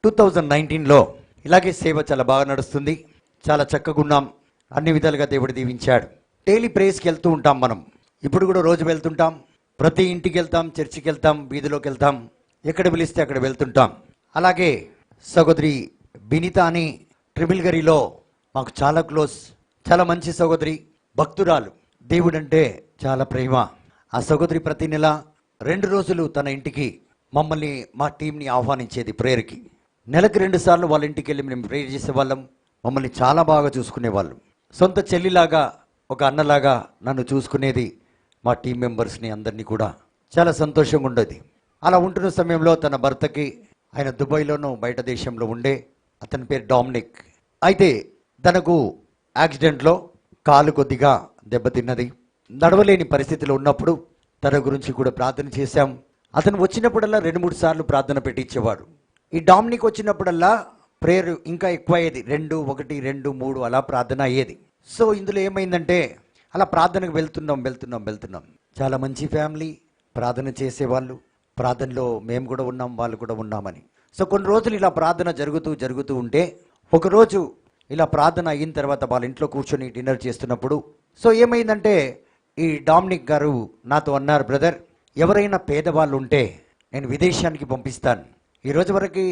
2019లో ఇలాగే సేవ చాలా బాగా నడుస్తుంది. చాలా చక్కగా ఉన్నాం. అన్ని విధాలుగా దేవుడు దీవించాడు. డైలీ ప్రేయర్స్కి వెళ్తూ ఉంటాం. మనం ఇప్పుడు కూడా రోజు వెళ్తుంటాం. ప్రతి ఇంటికి వెళ్తాం, చర్చికి వెళ్తాం, వీధిలోకి వెళ్తాం, ఎక్కడ పిలిస్తే అక్కడ వెళ్తుంటాం. అలాగే సహోదరి బినిత అని ట్రిబుల్గరిలో మాకు చాలా క్లోజ్, చాలా మంచి సహోదరి, భక్తురాలు, దేవుడంటే చాలా ప్రేమ. ఆ సహోదరి ప్రతి నెల 2 రోజులు తన ఇంటికి మమ్మల్ని, మా టీంని ఆహ్వానించేది ప్రేయర్కి. నెలకు 2 సార్లు వాళ్ళ ఇంటికి వెళ్ళి మేము ప్రేయర్ చేసేవాళ్ళం. మమ్మల్ని చాలా బాగా చూసుకునేవాళ్ళు. సొంత చెల్లిలాగా, ఒక అన్నలాగా నన్ను చూసుకునేది. మా టీం మెంబర్స్ని అందరినీ కూడా చాలా సంతోషంగా ఉండేది. అలా ఉంటున్న సమయంలో తన భర్తకి, ఆయన దుబాయ్లోనూ బయట దేశంలో ఉండే, అతని పేరు డామినిక్, అయితే తనకు యాక్సిడెంట్లో కాలు కొద్దిగా దెబ్బతిన్నది. నడవలేని పరిస్థితిలో ఉన్నప్పుడు తన గురించి కూడా ప్రార్థన చేశాం. అతను వచ్చినప్పుడల్లా 2-3 సార్లు ప్రార్థన పెట్టించేవాడు. ఈ డామినిక్ వచ్చినప్పుడల్లా ప్రేయర్ ఇంకా ఎక్కువ అయ్యేది. 2, 1, 2, 3 అలా ప్రార్థన అయ్యేది. సో ఇందులో ఏమైందంటే, అలా ప్రార్థనకు వెళ్తున్నాం. చాలా మంచి ఫ్యామిలీ, ప్రార్థన చేసేవాళ్ళు. ప్రార్థనలో మేము కూడా ఉన్నాం, వాళ్ళు కూడా ఉన్నామని. సో కొన్ని రోజులు ఇలా ప్రార్థన జరుగుతూ ఉంటే, ఒకరోజు ఇలా ప్రార్థన అయిన తర్వాత వాళ్ళ ఇంట్లో కూర్చొని డిన్నర్ చేస్తున్నప్పుడు, సో ఏమైందంటే, ఈ డామినిక్ గారు నాతో అన్నారు, బ్రదర్, ఎవరైనా పేదవాళ్ళు ఉంటే నేను విదేశానికి పంపిస్తాను. ఈరోజు వరకు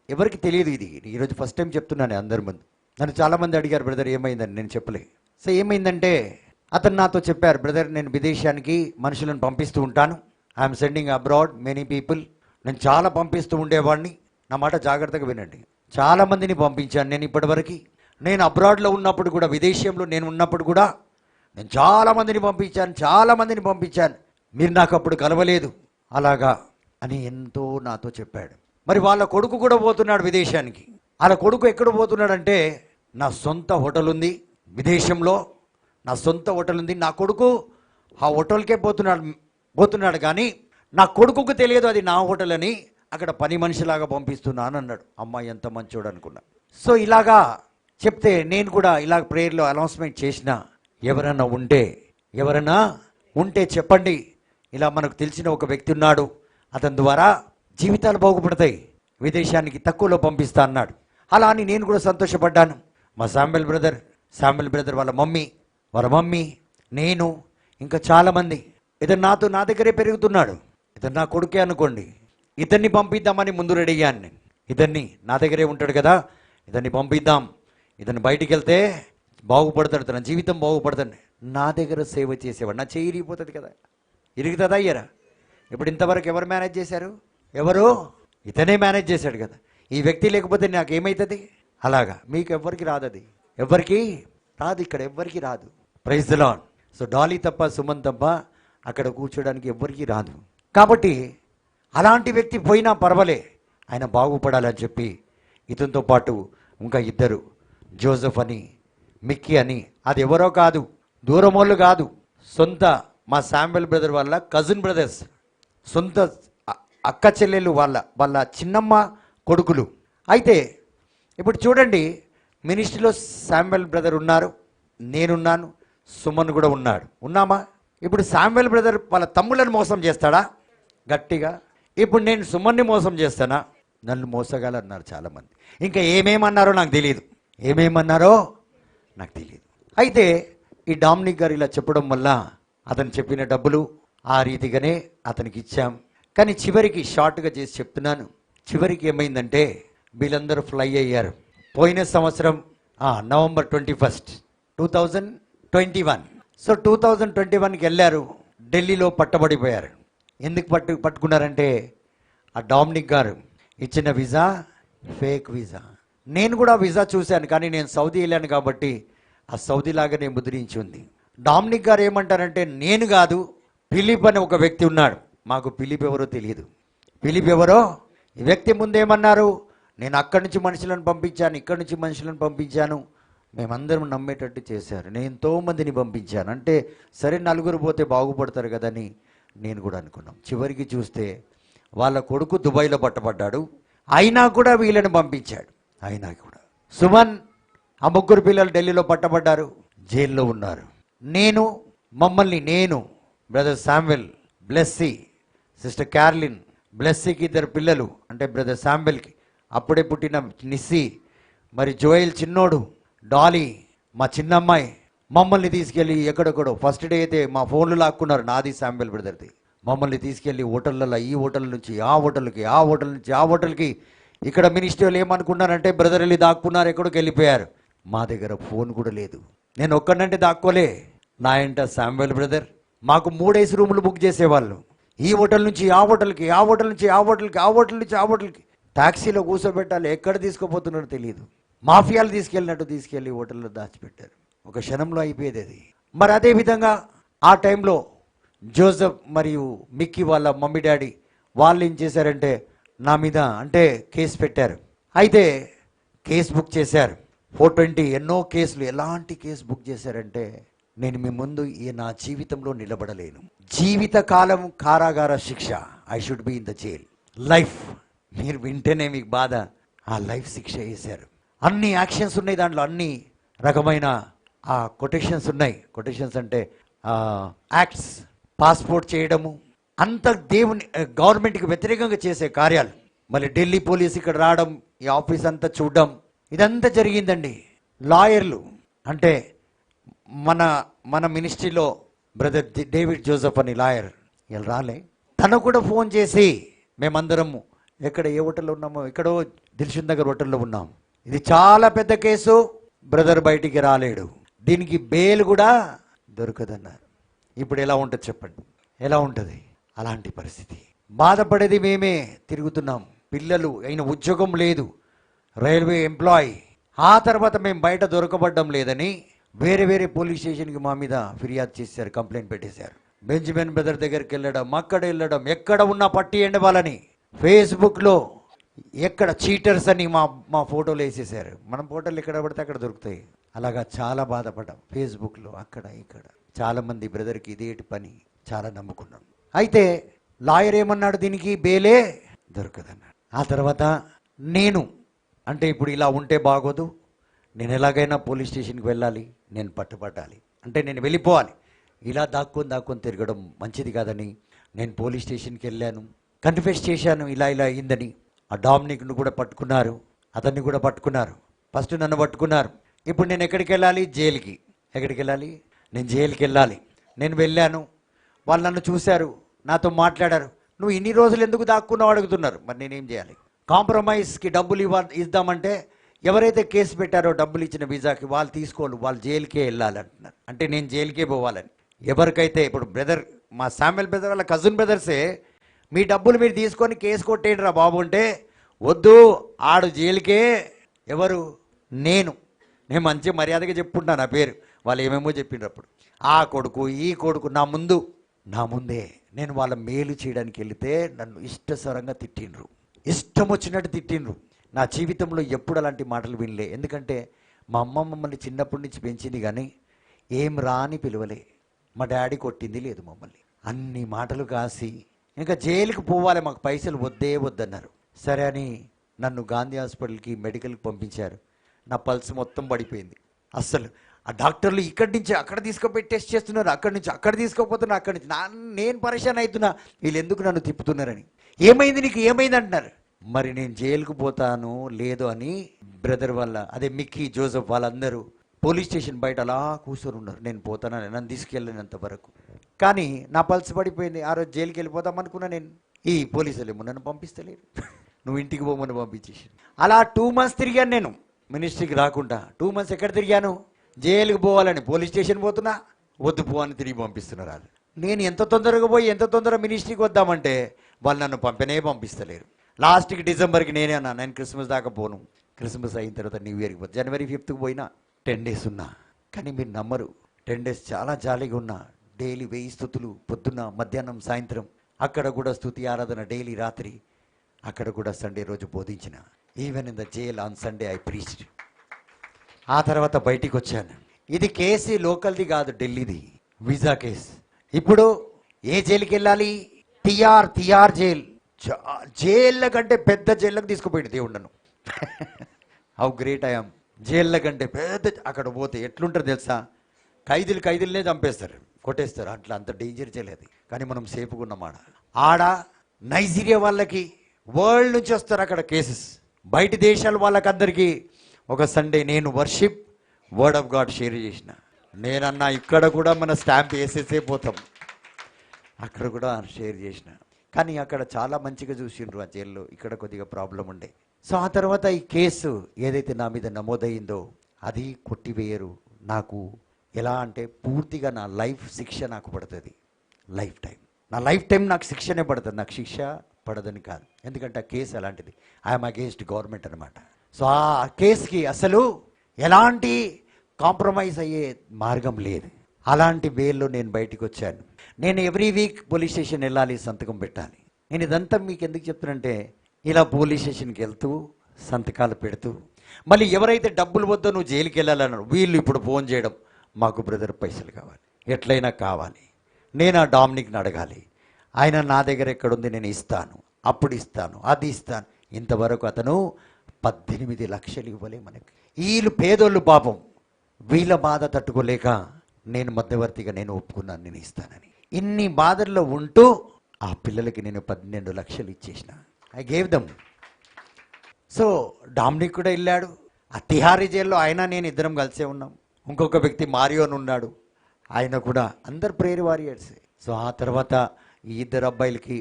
ఎవరికి తెలియదు ఇది. ఈరోజు ఫస్ట్ టైం చెప్తున్నాను అందరి ముందు. నన్ను చాలామంది అడిగారు, బ్రదర్ ఏమైందని. నేను చెప్పలే. సో ఏమైందంటే, అతను నాతో చెప్పారు, బ్రదర్ నేను విదేశానికి మనుషులను పంపిస్తూ ఉంటాను. I'm sending abroad many people. నేను చాలా పంపిస్తూ ఉండేవాడిని. నా మాట జాగ్రత్తగా వినండి. చాలా మందిని పంపించాను నేను ఇప్పటివరకు. నేను అబ్రాడ్లో ఉన్నప్పుడు కూడా, విదేశంలో నేను ఉన్నప్పుడు కూడా నేను చాలా మందిని పంపించాను. మీరు నాకు అప్పుడు కలవలేదు అలాగా అని ఎంతో నాతో చెప్పాడు. మరి వాళ్ళ కొడుకు కూడా పోతున్నాడు విదేశానికి. వాళ్ళ కొడుకు ఎక్కడ పోతున్నాడంటే, నా సొంత హోటల్ ఉంది విదేశంలో, నా సొంత హోటల్ ఉంది. నా కొడుకు ఆ హోటల్కే పోతున్నాడు కానీ నా కొడుకుకు తెలియదు అది నా హోటల్ అని. అక్కడ పని మనిషిలాగా పంపిస్తున్నాను అన్నాడు. అమ్మాయి ఎంత మంచోడు అనుకున్నా. సో ఇలాగా చెప్తే నేను కూడా ఇలా ప్రేయర్లో అనౌన్స్మెంట్ చేసిన, ఎవరైనా ఉంటే చెప్పండి, ఇలా మనకు తెలిసిన ఒక వ్యక్తి ఉన్నాడు, అతని ద్వారా జీవితాలు బాగుపడతాయి, విదేశానికి తక్కువలో పంపిస్తా అన్నాడు. అలా అని నేను కూడా సంతోషపడ్డాను. మా శామ్యుల్ బ్రదర్ వాళ్ళ మమ్మీ, నేను, ఇంకా చాలామంది. ఇతను నా దగ్గరే పెరుగుతున్నాడు. ఇతను నా కొడుకే అనుకోండి. ఇతన్ని పంపిద్దామని ముందు రెడీ అయ్యాను నేను. ఇతన్ని నా దగ్గరే ఉంటాడు కదా, ఇతన్ని పంపిద్దాం, ఇతను బయటికి వెళ్తే బాగుపడతాడు, తన జీవితం బాగుపడతాడు. నా దగ్గర సేవ చేసేవాడు. నా చేయి ఇరిగిపోతుంది కదా, ఇరుగుతుందా అయ్యారా? ఇప్పుడు ఇంతవరకు ఎవరు మేనేజ్ చేశారు? ఇతనే మేనేజ్ చేశాడు కదా. ఈ వ్యక్తి లేకపోతే నాకేమవుతుంది? అలాగా మీకు ఎవ్వరికి రాదు, అది ఎవ్వరికి రాదు, ఇక్కడ ఎవ్వరికి రాదు. Praise the Lord. So Dolly తప్ప, సుమన్ తప్ప అక్కడ కూర్చోడానికి ఎవ్వరికి రాదు. కాబట్టి అలాంటి వ్యక్తి పోయినా పర్వాలే, ఆయన బాగుపడాలని చెప్పి ఇతనితో పాటు ఇంకా 2, జోసెఫ్ అని, మిక్కీ అని, అది ఎవరో కాదు, దూరమోళ్ళు కాదు, సొంత మా శామ్యుల్ బ్రదర్ వాళ్ళ కజిన్ బ్రదర్స్, సొంత అక్క చెల్లెలు, వాళ్ళ చిన్నమ్మ కొడుకులు. అయితే ఇప్పుడు చూడండి, మినిస్ట్రీలో శామ్యుల్ బ్రదర్ ఉన్నారు, నేనున్నాను, సుమన్ కూడా ఉన్నామా? ఇప్పుడు శామ్యుల్ బ్రదర్ వాళ్ళ తమ్ముళ్ళని మోసం చేస్తాడా? గట్టిగా. ఇప్పుడు నేను సుమన్ని మోసం చేస్తానా? నన్ను మోసగాలన్నారు చాలామంది. ఇంకా ఏమేమన్నారో నాకు తెలియదు. అయితే ఈ డామినిక్ గారు ఇలా చెప్పడం వల్ల అతను చెప్పిన డబ్బులు ఆ రీతిగానే అతనికి ఇచ్చాం. కానీ చివరికి షార్ట్గా చేసి చెప్తున్నాను, చివరికి ఏమైందంటే వీళ్ళందరూ ఫ్లై అయ్యారు. పోయిన సంవత్సరం నవంబర్ 21, 2021. సో 2021కి వెళ్ళారు, ఢిల్లీలో పట్టబడిపోయారు. ఎందుకు పట్టుకున్నారంటే, ఆ డామినిక్ గారు ఇచ్చిన వీసా ఫేక్ వీసా. నేను కూడా వీసా చూశాను, కానీ నేను సౌదీ వెళ్ళాను కాబట్టి ఆ సౌదీ లాగానే ముద్రించి ఉంది. డామినిక్ గారు ఏమంటారంటే, నేను కాదు, ఫిలిప్ అని ఒక వ్యక్తి ఉన్నాడు. మాకు ఫిలిప్ ఎవరో తెలియదు. ఫిలిప్ ఎవరో ఈ వ్యక్తి ముందేమన్నారు, నేను అక్కడి నుంచి మనుషులను పంపించాను, ఇక్కడి నుంచి మనుషులను పంపించాను, మేమందరం నమ్మేటట్టు చేశారు, నేను ఎంతోమందిని పంపించాను అంటే, సరే 4 పోతే బాగుపడతారు కదని నేను కూడా అనుకున్నాం. చివరికి చూస్తే వాళ్ళ కొడుకు దుబాయ్లో పట్టబడ్డాడు, అయినా కూడా వీళ్ళని పంపించాడు. అయినా కూడా సుమన్, ఆ 3 పిల్లలు ఢిల్లీలో పట్టబడ్డారు, జైల్లో ఉన్నారు. నేను బ్రదర్ శామ్యుల్, బ్లెస్సీ, సిస్టర్ క్యార్లిన్, బ్లెస్సీకి 2 పిల్లలు, అంటే బ్రదర్ శామ్యుల్కి అప్పుడే పుట్టిన నిస్సి, మరి జోయల్ చిన్నోడు, డాలీ మా చిన్నమ్మాయి మమ్మల్ని తీసుకెళ్ళి ఎక్కడెక్కడో ఫస్ట్ డే అయితే మా ఫోన్లు లాక్కున్నారు, నాది శామ్యుల్ బ్రదర్ది. మమ్మల్ని తీసుకెళ్ళి హోటళ్ళలో, ఈ హోటల్ నుంచి ఆ హోటల్కి, ఆ హోటల్ నుంచి ఆ హోటల్కి. ఇక్కడ మినిస్టర్లు ఏమనుకున్నారంటే బ్రదర్ వెళ్ళి దాక్కున్నారు, ఎక్కడికి వెళ్ళిపోయారు. మా దగ్గర ఫోన్ కూడా లేదు. నేను ఒక్కడంటే దాక్కోలే, నా ఇంట శామ్యుల్ బ్రదర్. మాకు 3 రూములు బుక్ చేసేవాళ్ళు. ఈ హోటల్ నుంచి ఆ హోటల్కి, ఆ హోటల్ నుంచి ఆ హోటల్కి, ఆ హోటల్ నుంచి ఆ హోటల్కి. టాక్సీలో కూర్చోబెట్టాలి, ఎక్కడ తీసుకుపోతున్నారో తెలియదు. మాఫియాలు తీసుకెళ్ళినట్టు తీసుకెళ్ళి హోటల్లో దాచిపెట్టారు. ఒక క్షణంలో అయిపోయేది అది. మరి అదేవిధంగా ఆ టైంలో జోసెఫ్ మరియు మిక్కీ వాళ్ళ మమ్మీ డాడీ వాళ్ళు ఏం చేశారంటే నా మీద అంటే కేసు పెట్టారు. అయితే కేసు బుక్ చేశారు 420, ఎన్నో కేసులు. ఎలాంటి కేసు బుక్ చేశారంటే నేను మీ ముందు నా జీవితంలో నిలబడలేను. జీవితకాలం కారాగార శిక్ష. I should be in the jail life. మీరు వింటేనే మీకు బాధ. ఆ లైఫ్ శిక్ష వేశారు. అన్ని యాక్షన్స్ ఉన్నాయి దాంట్లో, అన్ని రకమైన కొటేషన్స్ ఉన్నాయి. కొటేషన్స్ అంటే యాక్ట్స్, పాస్పోర్ట్ చేయడము, అంత దేవుని గవర్నమెంట్కి వ్యతిరేకంగా చేసే కార్యాలు. మళ్ళీ ఢిల్లీ పోలీస్ ఇక్కడ రావడం, ఈ ఆఫీస్ అంతా చూడడం, ఇదంతా జరిగిందండి. లాయర్లు అంటే మన మన మినిస్ట్రీలో బ్రదర్ డేవిడ్ జోసెఫ్ అని లాయర్ ఇలా రాలే, తను కూడా ఫోన్ చేసి మేమందరము ఎక్కడ ఏ హోటల్లో ఉన్నామో, ఎక్కడో దిల్షుక్ నగర్ హోటల్లో ఉన్నాం, ఇది చాలా పెద్ద కేసు, బ్రదర్ బయటికి రాలేడు, దీనికి బెయిల్ కూడా దొరకదన్నారు. ఇప్పుడు ఎలా ఉంటుంది చెప్పండి, ఎలా ఉంటుంది? అలాంటి పరిస్థితి. బాధపడేది మేమే, తిరుగుతున్నాం. పిల్లలు అయిన ఉద్యోగం లేదు, రైల్వే ఎంప్లాయీ. ఆ తర్వాత మేము బయట దొరకబడ్డం లేదని వేరే వేరే పోలీస్ స్టేషన్కి మా మీద ఫిర్యాదు చేశారు, కంప్లైంట్ పెట్టేశారు. బెంజమిన్ బ్రదర్ దగ్గరికి వెళ్ళడం, అక్కడ వెళ్ళడం, ఎక్కడ ఉన్నా పట్టియండి వాళ్ళని. ఫేస్బుక్లో ఎక్కడ చీటర్స్ అని మా ఫోటోలు వేసేసారు. మనం ఫోటోలు ఎక్కడ పడితే అక్కడ దొరుకుతాయి. అలాగా చాలా బాధపడ్డాం. ఫేస్బుక్లో అక్కడ ఇక్కడ చాలామంది బ్రదర్కి ఇదేటి పని, చాలా నమ్ముకున్నాం. అయితే లాయర్ ఏమన్నాడు, దీనికి బేలే దొరకదన్నాడు. ఆ తర్వాత నేను అంటే ఇప్పుడు ఇలా ఉంటే బాగోదు, నేను ఎలాగైనా పోలీస్ స్టేషన్కి వెళ్ళాలి, నేను పట్టుబట్టాలి అంటే నేను వెళ్ళిపోవాలి. ఇలా దాక్కొని తిరగడం మంచిది కాదని నేను పోలీస్ స్టేషన్కి వెళ్ళాను, కన్ఫెస్ చేశాను ఇలా ఇలా అయిందని. ఆ డామినిక్ను కూడా పట్టుకున్నారు, అతన్ని కూడా పట్టుకున్నారు. ఫస్ట్ నన్ను పట్టుకున్నారు. ఇప్పుడు నేను ఎక్కడికి వెళ్ళాలి? జైలుకి. ఎక్కడికి వెళ్ళాలి? నేను జైలుకి వెళ్ళాలి. నేను వెళ్ళాను, వాళ్ళు నన్ను చూశారు, నాతో మాట్లాడారు. నువ్వు ఇన్ని రోజులు ఎందుకు దాక్కున్నావు అడుగుతున్నారు. మరి నేనేం చేయాలి? కాంప్రమైజ్కి డబ్బులు ఇద్దామంటే ఎవరైతే కేసు పెట్టారో డబ్బులు ఇచ్చిన వీసాకి వాళ్ళు తీసుకోవాలి, వాళ్ళు జైలుకే వెళ్ళాలి అంటున్నారు. అంటే నేను జైలుకే పోవాలని. ఎవరికైతే ఇప్పుడు బ్రదర్ మా శామ్యుల్ బ్రదర్ వాళ్ళ కజిన్ బ్రదర్సే మీ డబ్బులు మీరు తీసుకొని కేసు కొట్టేయండి రా బాబు అంటే వద్దు, ఆడు జైలుకే. ఎవరు? నేను మంచి మర్యాదగా చెప్పుకుంటున్నాను నా పేరు. వాళ్ళు ఏమేమో చెప్పినప్పుడు ఆ కొడుకు ఈ కొడుకు నా ముందే నేను వాళ్ళ మేలు చేయడానికి వెళితే నన్ను ఇష్టసరంగా తిట్టిండ్రు, ఇష్టం వచ్చినట్టు తిట్టిండ్రు. నా జీవితంలో ఎప్పుడు అలాంటి మాటలు వినలే. ఎందుకంటే మా అమ్మ మమ్మల్ని చిన్నప్పటి నుంచి పెంచింది, కానీ ఏం రాని పిలువలే. మా డాడీ కొట్టింది లేదు మమ్మల్ని. అన్ని మాటలు కాసి ఇంకా జైలుకి పోవాలి, మాకు పైసలు వద్దన్నారు. సరే అని నన్ను గాంధీ హాస్పిటల్కి మెడికల్కి పంపించారు. నా పల్స్ మొత్తం పడిపోయింది. అస్సలు ఆ డాక్టర్లు ఇక్కడి నుంచి అక్కడ తీసుకుపోయి టెస్ట్ చేస్తున్నారు, అక్కడి నుంచి అక్కడ తీసుకుపోతున్నారు, అక్కడి నుంచి నేను పరేషాన్ అవుతున్నా, వీళ్ళు ఎందుకు నన్ను తిప్పుతున్నారని. ఏమైంది నీకు, ఏమైంది అంటున్నారు. మరి నేను జైలుకు పోతాను లేదు అని బ్రదర్ వాళ్ళ అదే మిక్కీ జోసెఫ్ వాళ్ళందరూ పోలీస్ స్టేషన్ బయట అలా కూర్చొని ఉన్నారు. నేను పోతానని నన్ను తీసుకెళ్ళినంత వరకు. కానీ నా పల్స్ పడిపోయింది. ఆ రోజు జైలుకి వెళ్ళిపోతాం అనుకున్నా నేను. ఈ పోలీసులు ఏమో నన్ను పంపిస్తలేరు, నువ్వు ఇంటికి పోమని పంపించేసి. అలా 2 months తిరిగాను నేను మినిస్ట్రీకి రాకుండా. 2 months ఎక్కడ తిరిగాను? జైలుకి పోవాలని పోలీస్ స్టేషన్ పోతున్నా, వద్దు పో అని తిరిగి పంపిస్తున్నారు వాళ్ళు. నేను ఎంత తొందరగా పోయి ఎంత తొందరగా మినిస్ట్రీకి వద్దామంటే వాళ్ళు నన్ను పంపిస్తలేరు. లాస్ట్కి డిసెంబర్కి నేనే అన్నా, నేను క్రిస్మస్ దాకా పోను, క్రిస్మస్ అయిన తర్వాత న్యూ ఇయర్కి పోతా. జనవరి 5th పోయినా 10 days ఉన్నా. కానీ మీరు నమ్మరు, 10 days చాలా జాలీగా ఉన్నా. డైలీ 1000 స్తుతులు, పొద్దున్న మధ్యాహ్నం సాయంత్రం. అక్కడ కూడా స్తుతి ఆరాధన డైలీ రాత్రి. అక్కడ కూడా సండే రోజు బోధించిన. Even in the jail on Sunday I preached. ఆ తర్వాత బయటికి వచ్చాను. ఇది కేసు లోకల్ది కాదు, ఢిల్లీది వీసా కేసు. ఇప్పుడు ఏ జైలుకి వెళ్ళాలి? తిహార్ జైల్. జైళ్ళ కంటే పెద్ద జైళ్ళకి తీసుకుపోయాడు దేవుడు నన్ను. How great I am. జైళ్ళ కంటే పెద్ద. అక్కడ పోతే ఎట్లుంటారు తెలుసా? ఖైదీలనే చంపేస్తారు, కొట్టేస్తారు. అట్లా అంత డేంజర్ చేయలేదు. కానీ మనం సేఫ్గా ఉన్నాం. ఆడ నైజీరియా వాళ్ళకి వరల్డ్ నుంచి వస్తారు అక్కడ కేసెస్. బయటి దేశాల వాళ్ళకందరికీ ఒక సండే నేను worship word of God share చేసిన. నేనన్నా ఇక్కడ కూడా మన స్టాంప్ వేసేసే పోతాం, అక్కడ కూడా షేర్ చేసిన. కానీ అక్కడ చాలా మంచిగా చూసిండ్రు ఆ జైల్లో, ఇక్కడ కొద్దిగా ప్రాబ్లం ఉండే. సో ఆ తర్వాత ఈ కేసు ఏదైతే నా మీద నమోదయ్యిందో అది కొట్టివేయరు. నాకు ఎలా అంటే పూర్తిగా నా లైఫ్ శిక్ష నాకు పడుతుంది, లైఫ్ టైం. నా లైఫ్ టైం నాకు శిక్షనే పడుతుంది, నాకు శిక్ష పడదని కాదు. ఎందుకంటే ఆ కేసు అలాంటిది, ఐఎమ్ అగేన్స్ట్ గవర్నమెంట్ అనమాట. సో ఆ కేసుకి అసలు ఎలాంటి కాంప్రమైజ్ అయ్యే మార్గం లేదు. అలాంటి వేల్లో నేను బయటికి వచ్చాను. నేను ఎవ్రీ వీక్ పోలీస్ స్టేషన్ వెళ్ళాలి, సంతకం పెట్టాలి. నేను ఇదంతా మీకు ఎందుకు చెప్తానంటే, ఇలా పోలీస్ స్టేషన్కి వెళ్తూ సంతకాలు పెడుతూ మళ్ళీ ఎవరైతే డబ్బులు వద్దో నువ్వు జైలుకి వెళ్ళాలన్నారు, వీళ్ళు ఇప్పుడు ఫోన్ చేయడం, మాకు బ్రదర్ పైసలు కావాలి, ఎట్లయినా కావాలి, నేను ఆ డామినిక్ని అడగాలి, ఆయన నా దగ్గర ఎక్కడుంది నేను ఇస్తాను, అప్పుడు ఇస్తాను, అది ఇస్తాను. ఇంతవరకు అతను 18 లక్షలు ఇవ్వలే మనకి. వీళ్ళు పేదోళ్ళు పాపం, వీళ్ళ బాధ తట్టుకోలేక నేను మధ్యవర్తిగా నేను ఒప్పుకున్నాను, నేను ఇస్తానని. ఇన్ని బాధల్లో ఉంటూ ఆ పిల్లలకి నేను 12 లక్షలు ఇచ్చేసిన. I gave them. So Dominic కూడా వెళ్ళాడు, ఆ తిహారీ జైల్లో ఆయన నేను ఇద్దరం కలిసే ఉన్నాం. ఇంకొక వ్యక్తి మారియోన్ ఉన్నాడు, ఆయన కూడా, అందరు ప్రేయర్ వారియర్స్. సో ఆ తర్వాత ఈ ఇద్దరు అబ్బాయిలకి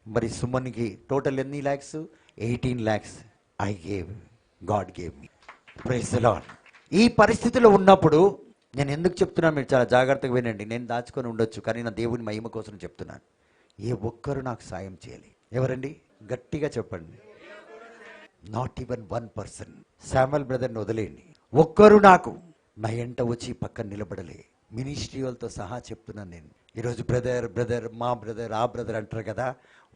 మరి సుమన్కి టోటల్ ఎన్ని lakhs? 18 lakhs I gave, God gave me. Praise the Lord. ఈ పరిస్థితిలో ఉన్నప్పుడు నేను ఎందుకు చెప్తున్నాను, మీరు చాలా జాగ్రత్తగా వినండి. నేను దాచుకొని ఉండొచ్చు, కానీ నా దేవుని మహిమ కోసం చెప్తున్నాను. ఏ ఒక్కరు నాకు సాయం చేయాలి. ఎవరండి? గట్టిగా చెప్పండి. Not even 1%. శామ్యుయల్ బ్రదర్ని వదిలేయండి, ఒక్కరు నాకు నా ఎంట వచ్చి పక్కన నిలబడలే. మినిస్ట్రీ వాళ్ళతో సహా చెప్తున్నాను నేను. ఈరోజు బ్రదర్ బ్రదర్ మా బ్రదర్ ఆ బ్రదర్ అంటారు కదా,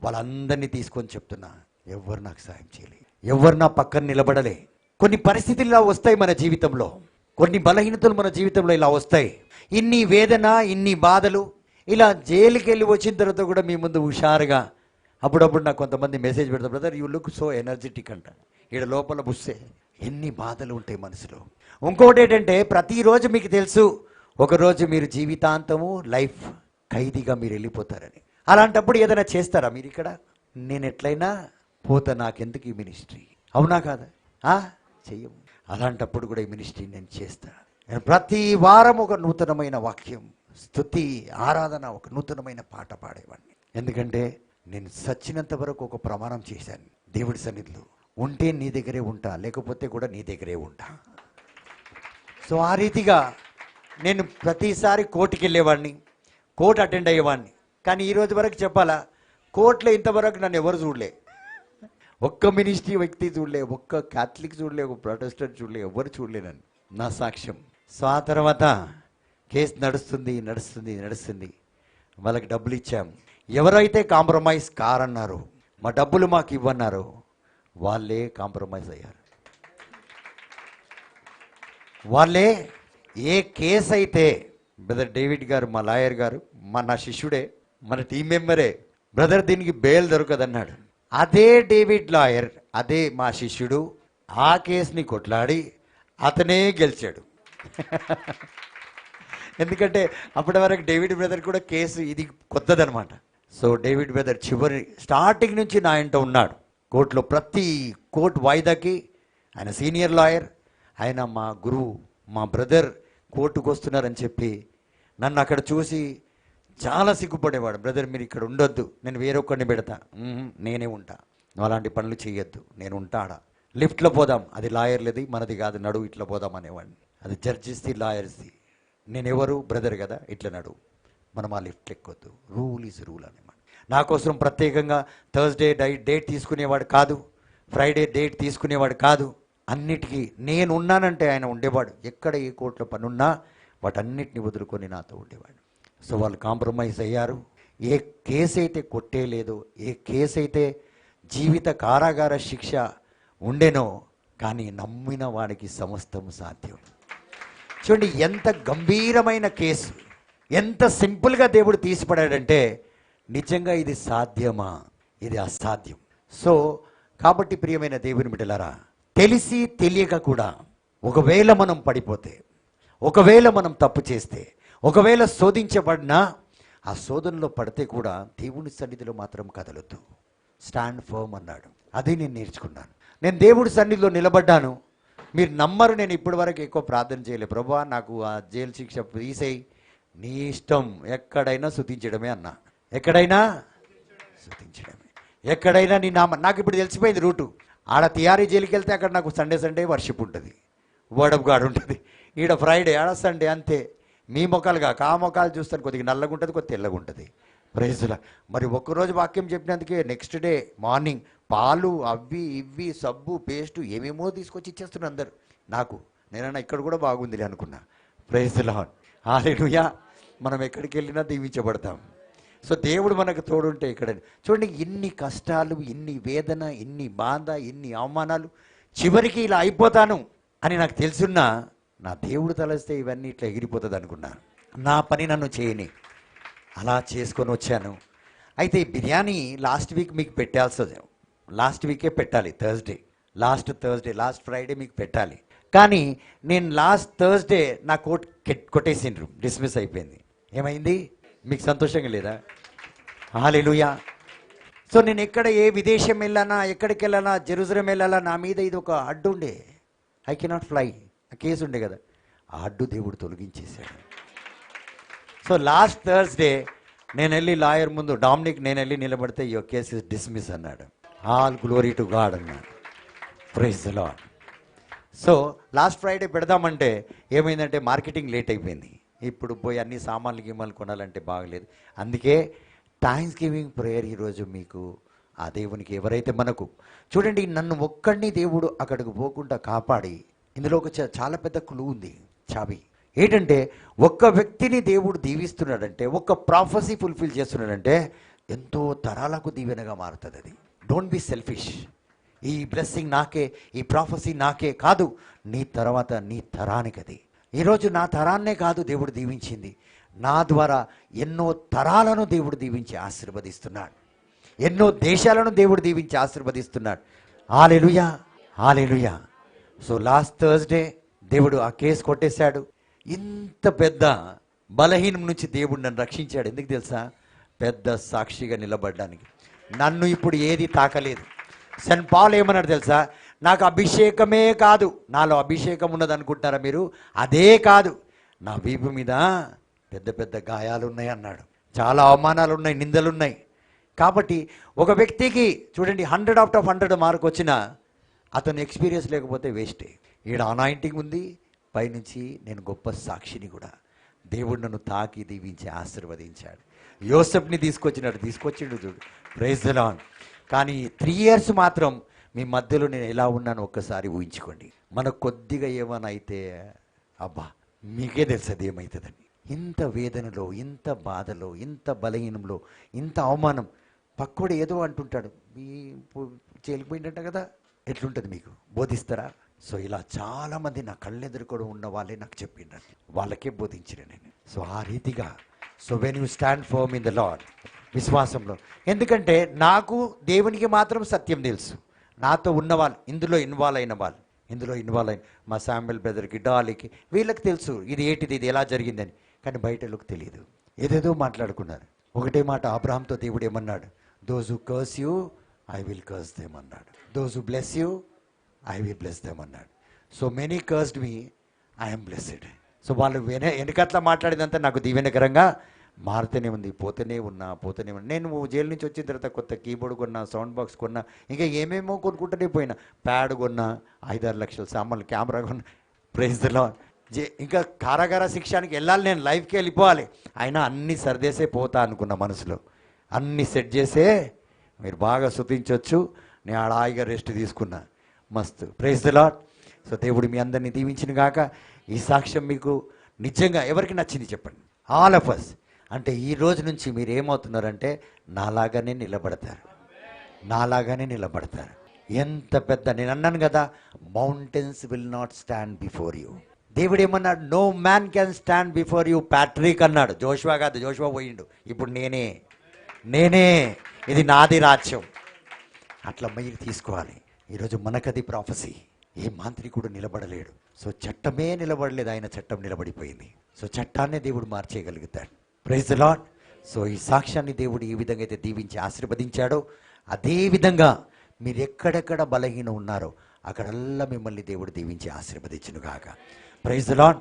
వాళ్ళందరినీ తీసుకొని చెప్తున్నా, ఎవరు నాకు సాయం చేయలే, ఎవరు నా పక్కన నిలబడలే. కొన్ని పరిస్థితులు ఇలా వస్తాయి మన జీవితంలో, కొన్ని బలహీనతలు మన జీవితంలో ఇలా వస్తాయి. ఇన్ని వేదన, ఇన్ని బాధలు, ఇలా జైలుకి వెళ్ళి వచ్చిన తర్వాత కూడా మీ ముందు హుషారుగా అప్పుడప్పుడు నాకు కొంతమంది మెసేజ్ పెడతారు, brother you look so energetic అంట. ఈడ లోపల బుస్సే ఎన్ని బాధలు ఉంటాయి మనసులో. ఇంకొకటి ఏంటంటే, ప్రతిరోజు మీకు తెలుసు ఒకరోజు మీరు జీవితాంతము లైఫ్ ఖైదీగా మీరు వెళ్ళిపోతారని. అలాంటప్పుడు ఏదైనా చేస్తారా మీరు? ఇక్కడ నేను ఎట్లయినా పోతా, నాకెందుకు ఈ మినిస్ట్రీ, అవునా కాదా? చెయ్యము. అలాంటప్పుడు కూడా ఈ మినిస్ట్రీ నేను చేస్తా. నేను ప్రతి వారం ఒక నూతనమైన వాక్యం, స్తుతి, ఆరాధన, ఒక నూతనమైన పాట పాడేవాడిని. ఎందుకంటే నేను సచ్చినంత వరకు ఒక ప్రమాణం చేశాను దేవుడి సన్నిధిలో, ఉంటే నీ దగ్గరే ఉంటా, లేకపోతే కూడా నీ దగ్గరే ఉంటా. సో ఆ రీతిగా నేను ప్రతిసారి కోర్టుకి వెళ్ళేవాడిని, కోర్టు అటెండ్ అయ్యేవాడిని. కానీ ఈరోజు వరకు చెప్పాలా, కోర్టులో ఇంతవరకు నన్ను ఎవరు చూడలే, ఒక్క మినిస్ట్రీ వ్యక్తి చూడలే, ఒక్క క్యాథలిక్ చూడలే, ఒక ప్రొటెస్టెంట్ చూడలే, ఎవరు చూడలే నన్ను, నా సాక్ష్యం. సో ఆ తర్వాత కేసు నడుస్తుంది నడుస్తుంది నడుస్తుంది. వాళ్ళకి డబ్బులు ఇచ్చాం. ఎవరైతే కాంప్రమైజ్ కారన్నారో, మా డబ్బులు మాకు ఇవ్వన్నారో, వాళ్ళే కాంప్రమైజ్ అయ్యారు. వాళ్ళే ఏ కేసు అయితే, బ్రదర్ డేవిడ్ గారు, మా లాయర్ గారు, నా శిష్యుడే, మన టీం మెంబరే, బ్రదర్ దీనికి బెయిల్ దొరకదన్నాడు. అదే డేవిడ్ లాయర్, అదే మా శిష్యుడు ఆ కేసుని కొట్లాడి అతనే గెలిచాడు. ఎందుకంటే అప్పటి వరకు డేవిడ్ బ్రదర్ కూడా కేసు ఇది కొత్తదనమాట. సో డేవిడ్ బ్రదర్ చివరి స్టార్టింగ్ నుంచి నా ఇంట ఉన్నాడు కోర్టులో. ప్రతి కోర్టు వాయిదాకి ఆయన సీనియర్ లాయర్, ఆయన మా గురువు, మా బ్రదర్ కోర్టుకు వస్తున్నారని చెప్పి నన్ను అక్కడ చూసి చాలా సిగ్గుపడేవాడు. బ్రదర్ మీరు ఇక్కడ ఉండొద్దు, నేను వేరొకరిని పెడతా, నేనే ఉంటా, నువ్వు అలాంటి పనులు చేయొద్దు, నేను ఉంటాడా, లిఫ్ట్లో పోదాం, అది లాయర్లది మనది కాదు, నడువు ఇట్లా పోదాం అనేవాడిని. అది జడ్జిస్ది లాయర్స్ది, నేనెవరు బ్రదర్ కదా, ఇట్లా నడువు, మనం ఆ లిఫ్ట్ ఎక్కొద్దు, రూల్ ఈజ్ రూల్ అనేవాడు. నా కోసం ప్రత్యేకంగా థర్స్డే డేట్ తీసుకునేవాడు కాదు, ఫ్రైడే డేట్ తీసుకునేవాడు కాదు. అన్నిటికీ నేను ఉన్నానంటే ఆయన ఉండేవాడు. ఎక్కడ ఏ కోర్టులో పనున్నా వాటన్నిటిని వదులుకొని నాతో ఉండేవాడు. సో వాళ్ళు కాంప్రమైజ్ అయ్యారు. ఏ కేసు అయితే కొట్టేలేదో, ఏ కేసు అయితే జీవిత కారాగార శిక్ష ఉండేనో, కానీ నమ్మిన వాడికి సమస్తం సాధ్యం. చూడండి ఎంత గంభీరమైన కేసు, ఎంత సింపుల్గా దేవుడు తీసిపడాడంటే, నిజంగా ఇది సాధ్యమా? ఇది అసాధ్యం. సో కాబట్టి ప్రియమైన దేవుని బిడ్డలారా, తెలిసి తెలియక కూడా ఒకవేళ మనం పడిపోతే, ఒకవేళ మనం తప్పు చేస్తే, ఒకవేళ శోధించబడినా, ఆ శోధనలో పడితే కూడా దేవుని సన్నిధిలో మాత్రం కదలొద్దు, స్టాండ్ ఫర్మ్ అన్నాడు. అదే నేను నేర్చుకున్నాను. నేను దేవుడి సన్నిధిలో నిలబడ్డాను. మీరు నమ్మరు, నేను ఇప్పటి వరకు ఎక్కువ ప్రార్థన చేయలేదు. ప్రభువా నాకు ఆ జైలు శిక్ష తీసేయి, నీ ఇష్టం, ఎక్కడైనా స్తుతించడమే అన్నా. ఎక్కడైనా స్తుతించడమే, ఎక్కడైనా నీ నామ. నాకు ఇప్పుడు తెలిసిపోయింది రూటు. ఆడ తియారీ జైలుకి వెళ్తే అక్కడ నాకు సండే వర్షిప్ ఉంటుంది, వర్డ్ ఆఫ్ గాడ్ ఉంటుంది. ఈడ ఫ్రైడే, ఆడ సండే, అంతే. మీ మొక్కలుగా ఆ మొక్కలు చూస్తాను, కొద్దిగా నల్లగా ఉంటుంది, కొద్దిగా తెల్లగా ఉంటుంది. ప్రైజ్లా. మరి ఒక్కరోజు వాక్యం చెప్పినందుకే నెక్స్ట్ డే మార్నింగ్ పాలు అవి ఇవి సబ్బు పేస్టు ఏమేమో తీసుకొచ్చి ఇచ్చేస్తున్నారు అందరు నాకు. నేనన్నా ఇక్కడ కూడా బాగుందిలే అనుకున్నా. ప్రైజ్ లార్డ్, హల్లెలూయా. మనం ఎక్కడికి వెళ్ళినా దీవించబడతాం. సో దేవుడు మనకు తోడుంటే ఇక్కడ చూడండి, ఇన్ని కష్టాలు, ఇన్ని వేదన, ఇన్ని బాధ, ఇన్ని అవమానాలు, చివరికి ఇలా అయిపోతాను అని నాకు తెలుసున్నా నా దేవుడు తలస్తే ఇవన్నీ ఇట్లా ఎగిరిపోతుంది అనుకున్నా. నా పని నన్ను చేయని అలా చేసుకొని వచ్చాను. అయితే ఈ బిర్యానీ లాస్ట్ వీక్ మీకు పెట్టాల్సి, లాస్ట్ వీకే పెట్టాలి, లాస్ట్ ఫ్రైడే మీకు పెట్టాలి. కానీ నేను లాస్ట్ థర్స్డే నా కోట్ కొట్టేసిండ్రు, డిస్మిస్ అయిపోయింది. ఏమైంది? మీకు సంతోషంగా లేదా? హల్లెలూయా. సో నేను ఎక్కడ ఏ విదేశం వెళ్ళానా, ఎక్కడికి వెళ్ళానా, జెరూసలేం వెళ్ళాలా, నా మీద ఇది ఒక అడ్డు ఉండే. ఐ కెనాట్ ఫ్లై, ఆ కేసు ఉండే కదా, ఆ అడ్డు దేవుడు తొలగించేశాడు. సో లాస్ట్ థర్స్డే నేను వెళ్ళి లాయర్ ముందు, డామినిక్ నేను వెళ్ళి నిలబడితే యువర్ కేస్ ఇస్ డిస్మిస్ అన్నాడు. ఆల్ గ్లోరీ టు గాడ్ అన్నాడు. Praise the Lord. So last Friday పెడదామంటే ఏమైందంటే మార్కెటింగ్ లేట్ అయిపోయింది. ఇప్పుడు పోయి అన్ని సామాన్లు గిమాన్లు కొనాలంటే బాగలేదు. అందుకే థ్యాంక్స్ గివింగ్ ప్రేయర్ ఈరోజు మీకు ఆ దేవునికి, ఎవరైతే మనకు చూడండి, నన్ను ఒక్కడిని దేవుడు అక్కడికి పోకుండా కాపాడి, ఇందులో ఒక చాలా పెద్ద క్లూ ఉంది, చాబీ. ఏంటంటే ఒక్క వ్యక్తిని దేవుడు దీవిస్తున్నాడంటే, ఒక్క ప్రాఫెసీ ఫుల్ఫిల్ చేస్తున్నాడంటే ఎంతో తరాలకు దీవెనగా మారుతుంది. అది డోంట్ బి సెల్ఫిష్. ఈ బ్లెస్సింగ్ నాకే, ఈ ప్రాఫెసీ నాకే కాదు, నీ తర్వాత నీ తరానికి. అది ఈరోజు నా తరాన్నే కాదు దేవుడు దీవించింది, నా ద్వారా ఎన్నో తరాలను దేవుడు దీవించి ఆశీర్వదిస్తున్నాడు, ఎన్నో దేశాలను దేవుడు దీవించి ఆశీర్వదిస్తున్నాడు. హల్లెలూయా, హల్లెలూయా. సో లాస్ట్ థర్స్డే దేవుడు ఆ కేసు కొట్టేశాడు. ఇంత పెద్ద బలహీనం నుంచి దేవుడు నన్ను రక్షించాడు. ఎందుకు తెలుసా? పెద్ద సాక్షిగా నిలబడ్డానికి. నన్ను ఇప్పుడు ఏది తాకలేదు. సెయింట్ పాల్ ఏమన్నాడు తెలుసా? నాకు అభిషేకమే కాదు, నాలో అభిషేకం ఉన్నది అనుకుంటున్నారా మీరు? అదే కాదు, నా వీపు మీద పెద్ద పెద్ద గాయాలు ఉన్నాయి అన్నాడు. చాలా అవమానాలు ఉన్నాయి, నిందలు ఉన్నాయి. కాబట్టి ఒక వ్యక్తికి చూడండి 100/100 మార్క్ వచ్చినా అతను ఎక్స్పీరియన్స్ లేకపోతే వేస్టే. ఈడ అనాయింటింగ్ ఉంది, పైనుంచి నేను గొప్ప సాక్షిని కూడా. దేవుడు నన్ను తాకి దీవించి ఆశీర్వదించాడు. యోసెఫ్ని తీసుకొచ్చిండు చూడు. Praise the Lord. కానీ 3 years మాత్రం మీ మధ్యలో నేను ఎలా ఉన్నాను ఒక్కసారి ఊహించుకోండి. మనకు కొద్దిగా ఏమైనా అయితే అబ్బా మీకే తెలుసది ఏమవుతుందని. ఇంత వేదనలో, ఇంత బాధలో, ఇంత బలహీనంలో, ఇంత అవమానం. పక్కోడు ఏదో అంటుంటాడు, మీ చేలిపోయిందంట కదా, ఎట్లుంటుంది మీకు? బోధిస్తారా? సో ఇలా చాలామంది నా కళ్ళెదురు కూడా ఉన్న వాళ్ళే నాకు చెప్పిండ్రు, వాళ్ళకే బోధించిన నేను. సో ఆ రీతిగా, so when you stand firm in the Lord, విశ్వాసంలో. ఎందుకంటే నాకు దేవునికి మాత్రం సత్యం తెలుసు. నాతో ఉన్నవాళ్ళు, ఇందులో ఇన్వాల్వ్ అయిన మా శామ్యుల్ బ్రదర్కి, డాలీకి, వీళ్ళకి తెలుసు ఇది ఏంటిది, ఇది ఎలా జరిగిందని. కానీ బయటలోకి తెలియదు. ఏదేదో మాట్లాడుకున్నారు. ఒకటే మాట అబ్రహాంతో దేవుడు ఏమన్నాడు? Those who curse you I will curse them అన్నాడు. Those who bless you I will bless them అన్నాడు. So many cursed me, I'm blessed. So వాళ్ళు వెనకట్లా మాట్లాడేదంతా నాకు దీవెనకరంగా మారుతూనే ఉంది, పోతూనే ఉన్నా. నేను జైలు నుంచి వచ్చిన తర్వాత కొత్త కీబోర్డ్ కొన్నా, సౌండ్ బాక్స్ కొన్నా, ఇంకా ఏమేమో కొనుక్కుంటూనే పోయినా. ప్యాడ్ కొన్నా, 5-6 లక్షల సామాన్లు, కెమెరా కొన్నా. Praise the Lord. ఇంకా కారాగార శిక్షానికి వెళ్ళాలి, నేను లైఫ్కి వెళ్ళిపోవాలి. అయినా అన్నీ సర్దేసే పోతా అనుకున్న మనసులో. అన్నీ సెట్ చేసే మీరు బాగా స్తుతించవచ్చు. నేను ఆడ హాయిగా రెస్ట్ తీసుకున్నా. మస్తు. Praise the Lord. సో దేవుడు మీ అందరినీ దీవించిన గాక. ఈ సాక్ష్యం మీకు నిజంగా ఎవరికి నచ్చింది చెప్పండి. All of us. అంటే ఈ రోజు నుంచి మీరు ఏమవుతున్నారంటే నాలాగానే నిలబడతారు. ఎంత పెద్ద, నేను అన్నాను కదా, mountains will not stand before you. దేవుడు ఏమన్నాడు? No man can stand before you Patrick అన్నాడు. జోషువా కాదు, జోషువా పోయిండు. ఇప్పుడు నేనే ఇది నాది రాజ్యం. అట్లా మీరు తీసుకోవాలి. ఈరోజు మనకది ప్రాఫెసీ. ఏ మాంత్రికుడు నిలబడలేడు. సో చట్టమే నిలబడలేదు, ఆయన చట్టం నిలబడిపోయింది. సో చట్టాన్నే దేవుడు మార్చేయగలుగుతాడు. Praise the Lord. సో ఈ సాక్ష్యాన్ని దేవుడు ఏ విధంగా అయితే దీవించి ఆశీర్వదించాడో అదే విధంగా మీరు ఎక్కడెక్కడ బలహీన ఉన్నారో అక్కడల్లా మిమ్మల్ని దేవుడు దీవించి ఆశీర్వదించును గాక. Praise the lord.